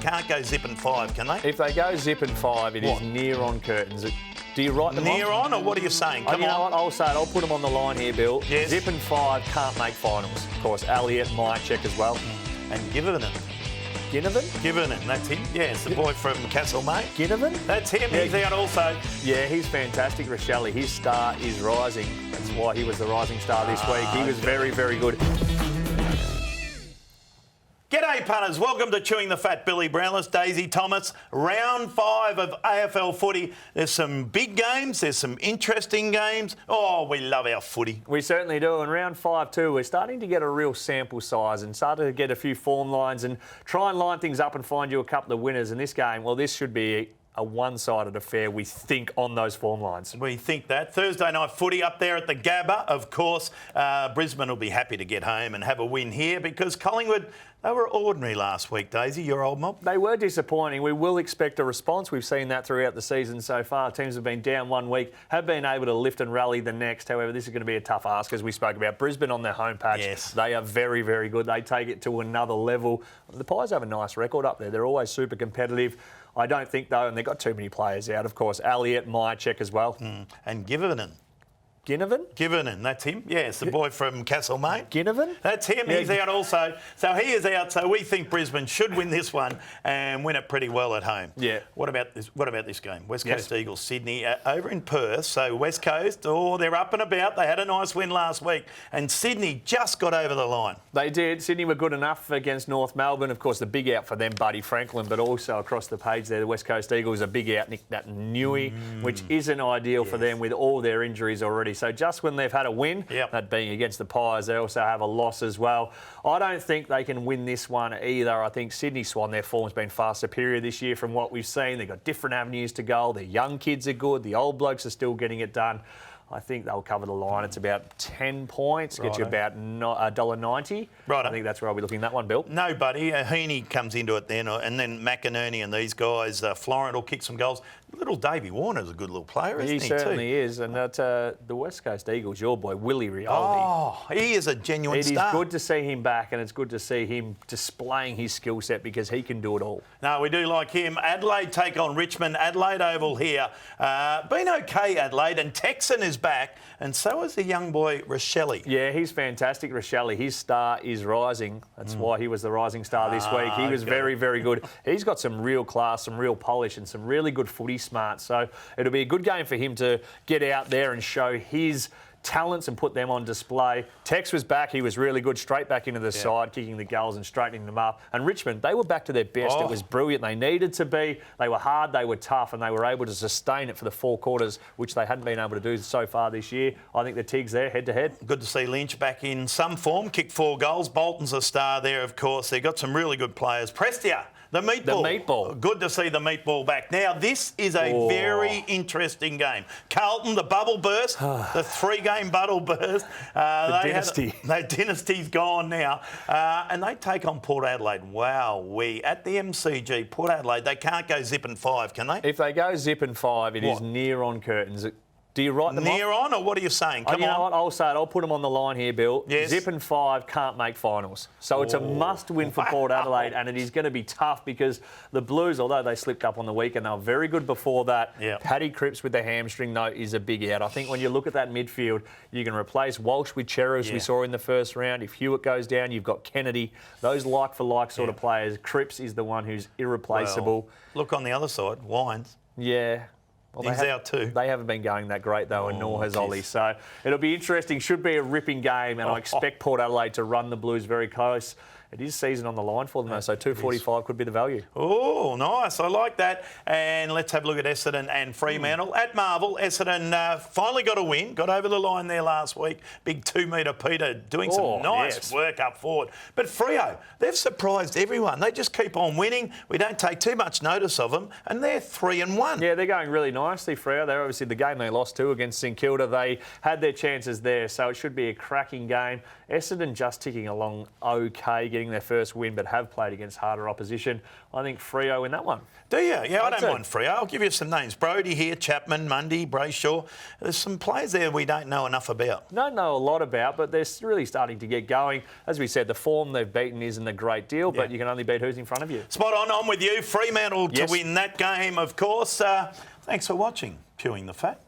can't go zipping 5, can they? If they go zipping 5, it is near on curtains. Do you write them near on, or what are you saying? You know what? I'll say it. I'll put them on the line here, Bill. Yes. Zipping 5 can't make finals. Of course, Elliott might check as well. And Giverton. Giverton, that's him. Yeah, it's the boy from Castlemaine. Giverton? That's him. He's out also. Yeah, he's fantastic, Rochelle. His star is rising. That's why he was the rising star this week. He was very, very good. G'day, punters. Welcome to Chewing the Fat. Billy Brownless, Dale Thomas. Round 5 of AFL footy. There's some big games. There's some interesting games. Oh, we love our footy. We certainly do. And round 5 too, we're starting to get a real sample size and starting to get a few form lines and try and line things up and find you a couple of winners in this game. Well, this should be a one-sided affair, we think, on those form lines. We think that. Thursday night footy up there at the Gabba, of course. Brisbane will be happy to get home and have a win here because Collingwood, they were ordinary last week, Daisy, your old mob. They were disappointing. We will expect a response. We've seen that throughout the season so far. Teams have been down one week, have been able to lift and rally the next. However, this is going to be a tough ask, as we spoke about. Brisbane on their home patch, yes. They are very, very good. They take it to another level. The Pies have a nice record up there. They're always super competitive. I don't think, though, and they've got too many players out, of course. Elliott might check as well. And Giverton. Giverton, that's him. Yeah, it's the boy from Castlemaine. Giverton? That's him. Yeah. He's out also. So he is out. So we think Brisbane should win this one and win it pretty well at home. Yeah. What about this game? West Coast Eagles, Sydney, over in Perth. So West Coast, they're up and about. They had a nice win last week. And Sydney just got over the line. They did. Sydney were good enough against North Melbourne. Of course, the big out for them, Buddy Franklin, but also across the page there, the West Coast Eagles, a big out, Nick Nui, which isn't ideal for them with all their injuries already. So just when they've had a win, that being against the Pies, they also have a loss as well. I don't think they can win this one either. I think Sydney Swan, their form's been far superior this year from what we've seen. They've got different avenues to goal. Their young kids are good. The old blokes are still getting it done. I think they'll cover the line. It's about 10 points, get you about $1.90. Right. I think that's where I'll be looking at that one, Bill. Nobody. Heaney comes into it then, and then McInerney and these guys. Florent will kick some goals. Little Davey Warner's a good little player, isn't he? He certainly is. And the West Coast Eagles, your boy, Willie Rioli. Oh, he is a genuine star. It is good to see him back, and it's good to see him displaying his skill set because he can do it all. No, we do like him. Adelaide take on Richmond. Adelaide Oval here. Been okay, Adelaide. And Texan is back, and so is the young boy, Rochelle. Yeah, he's fantastic, Rochelle. His star is rising. That's why he was the rising star this week. He was very, very good. He's got some real class, some real polish, and some really good footy smart. So it'll be a good game for him to get out there and show his talents and put them on display. Tex was back. He was really good, straight back into the side, kicking the goals and straightening them up. And Richmond, they were back to their best. It was brilliant. They needed to be. They were hard, they were tough, and they were able to sustain it for the 4 quarters, which they hadn't been able to do so far this year. I think the Tigs there, head-to-head. Good to see Lynch back in some form. Kicked 4 goals. Bolton's a star there, of course. They've got some really good players. Prestia. The meatball. Good to see the meatball back. Now, this is a very interesting game. Carlton, the bubble burst, the 3-game bubble burst. The dynasty. That dynasty's gone now. And they take on Port Adelaide. Wow, at the MCG, Port Adelaide, they can't go zipping 5, can they? If they go zipping 5, it is near on curtains. Do you write them near on, or what are you saying? You know what? I'll say it. I'll put them on the line here, Bill. Yes. Zipping 5 can't make finals. So it's a must-win for Port Adelaide, and it is going to be tough because the Blues, although they slipped up on the weekend, they were very good before that. Paddy Cripps with the hamstring, though, is a big out. I think when you look at that midfield, you can replace Walsh with Cheros, we saw in the first round. If Hewitt goes down, you've got Kennedy. Those like-for-like sort of players. Cripps is the one who's irreplaceable. Well, look on the other side, Wines. Yeah. Well, he's out too. They haven't been going that great, though, and nor has Ollie. So it'll be interesting. Should be a ripping game, and I expect Port Adelaide to run the Blues very close. It is season on the line for them, though, so 2.45 could be the value. Oh, nice. I like that. And let's have a look at Essendon and Fremantle. At Marvel, Essendon finally got a win, got over the line there last week. Big 2-metre Peter doing some nice work up forward. But Freo, they've surprised everyone. They just keep on winning. We don't take too much notice of them, and they're 3-1. Yeah, they're going really nicely, Freo. They're obviously the game they lost to against St Kilda. They had their chances there, so it should be a cracking game. Essendon just ticking along okay, getting their first win, but have played against harder opposition. I think Freo in that one. Do you? Yeah, I don't mind Freo. I'll give you some names. Brodie here, Chapman, Mundy, Brayshaw. There's some players there we don't know enough about. Don't know a lot about, but they're really starting to get going. As we said, the form they've beaten isn't a great deal, but you can only beat who's in front of you. Spot on. I'm with you. Fremantle to win that game, of course. Thanks for watching. Pewing the Fat.